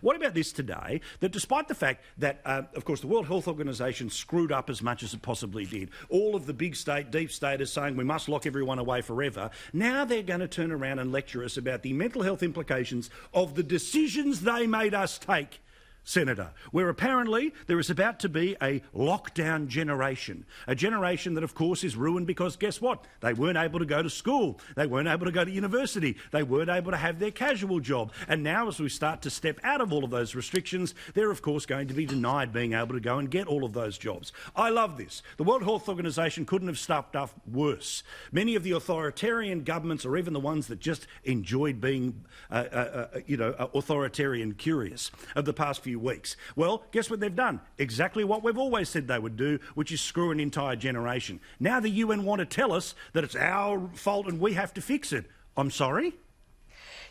What about this today, that despite the fact that, of course, the World Health Organization screwed up as much as it possibly did, all of the big state, deep staters saying we must lock everyone away forever, now they're going to turn around and lecture us about the mental health implications of the decisions they made us take, Senator, where apparently there is about to be a lockdown generation. A generation that, of course, is ruined because, guess what? They weren't able to go to school. They weren't able to go to university. They weren't able to have their casual job. And now, as we start to step out of all of those restrictions, they're, of course, going to be denied being able to go and get all of those jobs. I love this. The World Health Organization couldn't have stuffed up worse. Many of the authoritarian governments, or even the ones that just enjoyed being, authoritarian curious of the past few weeks. Well, guess what they've done? Exactly what we've always said they would do, which is screw an entire generation. Now the UN want to tell us that it's our fault and we have to fix it. I'm sorry?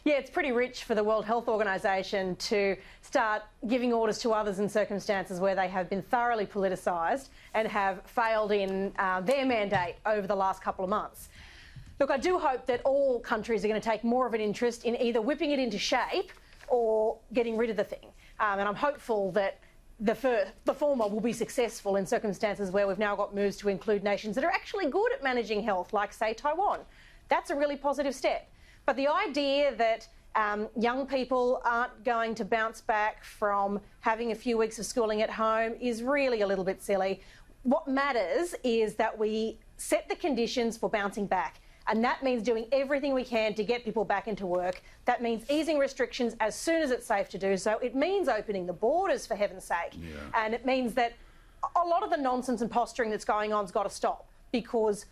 Yeah, it's pretty rich for the World Health Organization to start giving orders to others in circumstances where they have been thoroughly politicised and have failed in their mandate over the last couple of months. Look, I do hope that all countries are going to take more of an interest in either whipping it into shape or getting rid of the thing. And I'm hopeful that the former will be successful in circumstances where we've now got moves to include nations that are actually good at managing health, like, say, Taiwan. That's a really positive step. But the idea that young people aren't going to bounce back from having a few weeks of schooling at home is really a little bit silly. What matters is that we set the conditions for bouncing back. And that means doing everything we can to get people back into work. That means easing restrictions as soon as it's safe to do so. It means opening the borders, for heaven's sake. Yeah. And it means that a lot of the nonsense and posturing that's going on has got to stop, because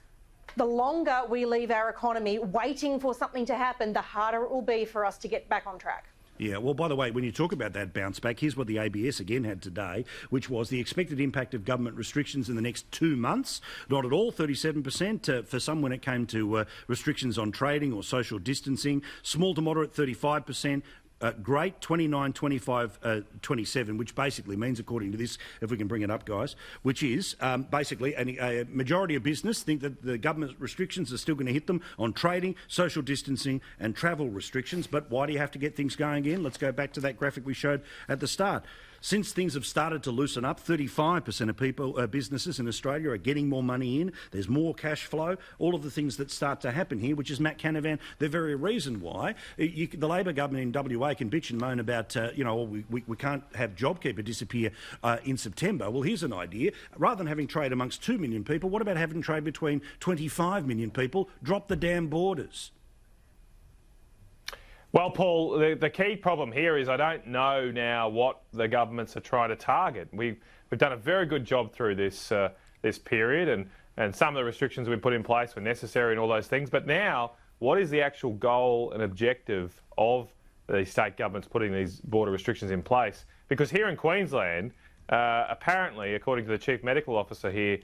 the longer we leave our economy waiting for something to happen, the harder it will be for us to get back on track. Yeah, well, by the way, when you talk about that bounce back, here's what the ABS again had today, which was the expected impact of government restrictions in the next 2 months. Not at all, 37% for some when it came to restrictions on trading or social distancing. Small to moderate, 35%. Great, 29, 25, 27, which basically means, according to this, if we can bring it up, guys, which is basically a majority of business think that the government restrictions are still going to hit them on trading, social distancing and travel restrictions. But why do you have to get things going again? Let's go back to that graphic we showed at the start. Since things have started to loosen up, 35% of people, businesses in Australia are getting more money in. There's more cash flow. All of the things that start to happen here, which is, Matt Canavan, the very reason why the Labor government in WA can bitch and moan about, we can't have JobKeeper disappear in September. Well, here's an idea. Rather than having trade amongst 2 million people, what about having trade between 25 million people? Drop the damn borders. Well, Paul, the key problem here is I don't know now what the governments are trying to target. We've done a very good job through this period, and some of the restrictions we put in place were necessary and all those things. But now, what is the actual goal and objective of the state governments putting these border restrictions in place? Because here in Queensland, apparently, according to the Chief Medical Officer here,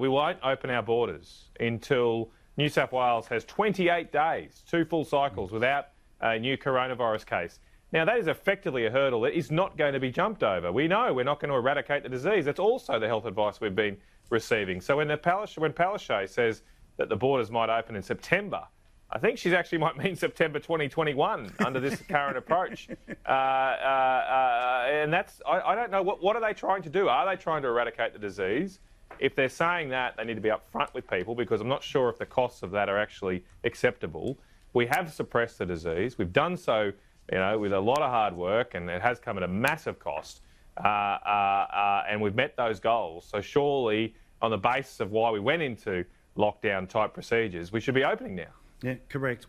we won't open our borders until New South Wales has 28 days, 2 full cycles, without a new coronavirus case. Now, that is effectively a hurdle that is not going to be jumped over. We know we're not going to eradicate the disease. That's also the health advice we've been receiving. So when Palaszczuk says that the borders might open in September, I think she actually might mean September 2021 under this current approach. And that's, I don't know, what are they trying to do? Are they trying to eradicate the disease? If they're saying that, they need to be upfront with people, because I'm not sure if the costs of that are actually acceptable. We have suppressed the disease. We've done so, with a lot of hard work, and it has come at a massive cost. And we've met those goals. So surely, on the basis of why we went into lockdown-type procedures, we should be opening now. Yeah, correct.